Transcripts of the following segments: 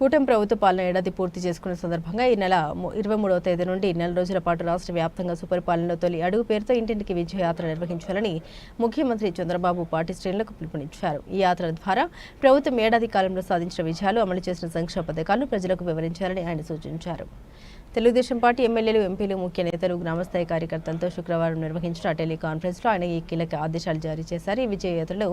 కూటమి ప్రభుత్వ పాలన ఏడాది పూర్తి చేసుకున్న సందర్భంగా ఈ నెల 23వ తేదీ నుండి నెల రోజుల పాటు రాష్ట్ర వ్యాప్తంగా సుపరిపాలనలో తొలి అడుగు పేరుతో ఇంటింటికి విజయయాత్ర నిర్వహించాలని ముఖ్యమంత్రి చంద్రబాబు పార్టీ శ్రేణులకు పిలుపునిచ్చారు. ఈ యాత్ర ద్వారా ప్రభుత్వం ఏడాది కాలంలో సాధించిన విజయాలు, అమలు చేసిన సంక్షేమ పథకాలను ప్రజలకు వివరించాలని ఆయన సూచించారు. తెలుగుదేశం పార్టీ ఎమ్మెల్యేలు, ఎంపీలు, ముఖ్య నేతలు, గ్రామస్థాయి కార్యకర్తలతో శుక్రవారం నిర్వహించిన టెలికాన్ఫరెన్స్లో ఆయన ఈ కీలక ఆదేశాలు జారీ చేశారు. ఈ విజయయాత్రలో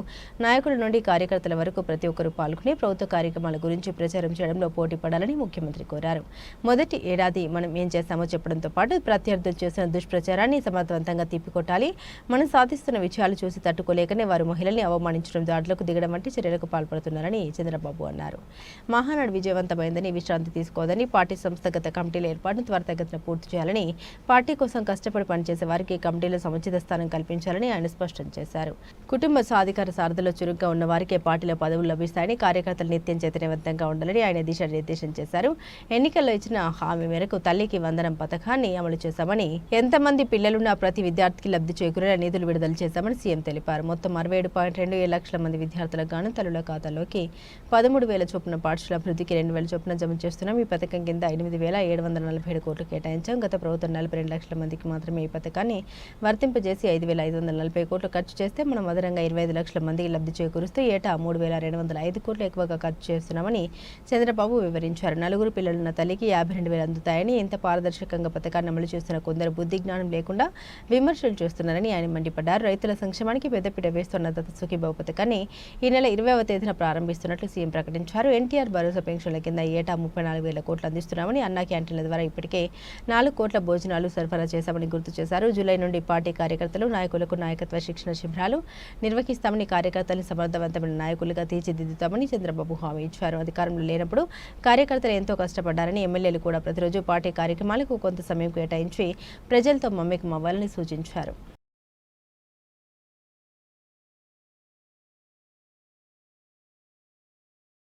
నాయకుల నుండి కార్యకర్తల వరకు ప్రతి ఒక్కరూ పాల్గొని ప్రభుత్వ కార్యక్రమాల గురించి ప్రచారం చేయడంలో పోటీ పడాలని ముఖ్యమంత్రి కోరారు. మొదటి ఏడాది మనం ఏం చేస్తామో చెప్పడంతో పాటు ప్రత్యర్థులు చేసిన దుష్ప్రచారాన్ని సమర్థవంతంగా తిప్పికొట్టాలి. మనం సాధిస్తున్న విజయాలు చూసి తట్టుకోలేకనే వారు మహిళల్ని అవమానించడం, దాడులకు దిగడం వంటి చర్యలకు పాల్పడుతున్నారని చంద్రబాబు అన్నారు. మహానాడు విజయవంతమైందని, విశ్రాంతి తీసుకోవద్దని, పార్టీ సంస్థాగత కమిటీల ఏర్పాటును త్వరితగతిన పూర్తి చేయాలని, పార్టీ కోసం కష్టపడి పనిచేసే వారికి కమిటీలో సముచిత స్థానం కల్పించాలని ఆయన స్పష్టం చేశారు. కుటుంబ సాధికార సారథిలో చురుగ్గా ఉన్న వారికే పార్టీలో పదవులు లభిస్తాయని, కార్యకర్తలు నిత్యం చైతన్యవంతంగా ఉండాలని ఆయన దిశానిర్దేశం చేశారు. ఎన్నికల్లో ఇచ్చిన హామీ మేరకు తల్లికి వందనం పథకాన్ని అమలు చేశామని, ఎంతమంది పిల్లలున్నా ప్రతి విద్యార్థికి లబ్ధి చేకూరేలా నిధులు విడుదల చేశామని సీఎం తెలిపారు. మొత్తం 67.27 లక్షల మంది విద్యార్థులకు గాను తల్లుల ఖాతాలోకి 13,000 చొప్పున, పాఠశాల అభివృద్ధికి 2,000 చొప్పున జమ చేస్తున్నాం. ఈ పథకం కింద 8,747 కోట్లు కేటాయించాం. గత ప్రభుత్వం 42 లక్షల మందికి మాత్రమే ఈ పథకాన్ని వర్తింపజేసి 5,540 కోట్లు ఖర్చు చేస్తే మనం అదనంగా 25 లక్షల మందికి లబ్ధి చేకూరుస్తూ ఏటా 3,205 కోట్లు ఎక్కువగా ఖర్చు చేస్తున్నామని చంద్రబాబు వివరించారు. నలుగురు పిల్లలున్న తల్లికి 52,000 అందుతాయని, ఇంత పారదర్శకంగా పథకాన్ని అమలు చేస్తున్న కొందరు బుద్ధి జ్ఞానం లేకుండా విమర్శలు చేస్తున్నారని ఆయన మండిపడ్డారు. రైతుల సంక్షేమానికి పెద్దపీట వేస్తున్న దత్త సుఖీబాబు పథకాన్ని ఈ నెల 20వ తేదీన ప్రారంభిస్తున్నట్లు సీఎం ప్రకటించారు. ఎన్టీఆర్ భరోసా పెన్షన్ల కింద ఏటా 34,000 కోట్లు అందిస్తున్నామని, అన్నా క్యాంటీన్ల ద్వారా ఇప్పటికే 4 కోట్ల భోజనాలు సరఫరా చేశామని గుర్తు చేశారు. జూలై నుండి పార్టీ కార్యకర్తలు, నాయకులకు నాయకత్వ శిక్షణ శిబిరాలు నిర్వహిస్తామని, కార్యకర్తలను సమర్థవంతమైన నాయకులుగా తీర్చిదిద్దుతామని చంద్రబాబు హామీ ఇచ్చారు. అధికారంలో లేనప్పుడు కార్యకర్తలు ఎంతో కష్టపడ్డారని, ఎమ్మెల్యేలు కూడా ప్రతిరోజు పార్టీ కార్యక్రమాలకు కొంత సమయం కేటాయించి ప్రజలతో మమ్మకం అవ్వాలని సూచించారు.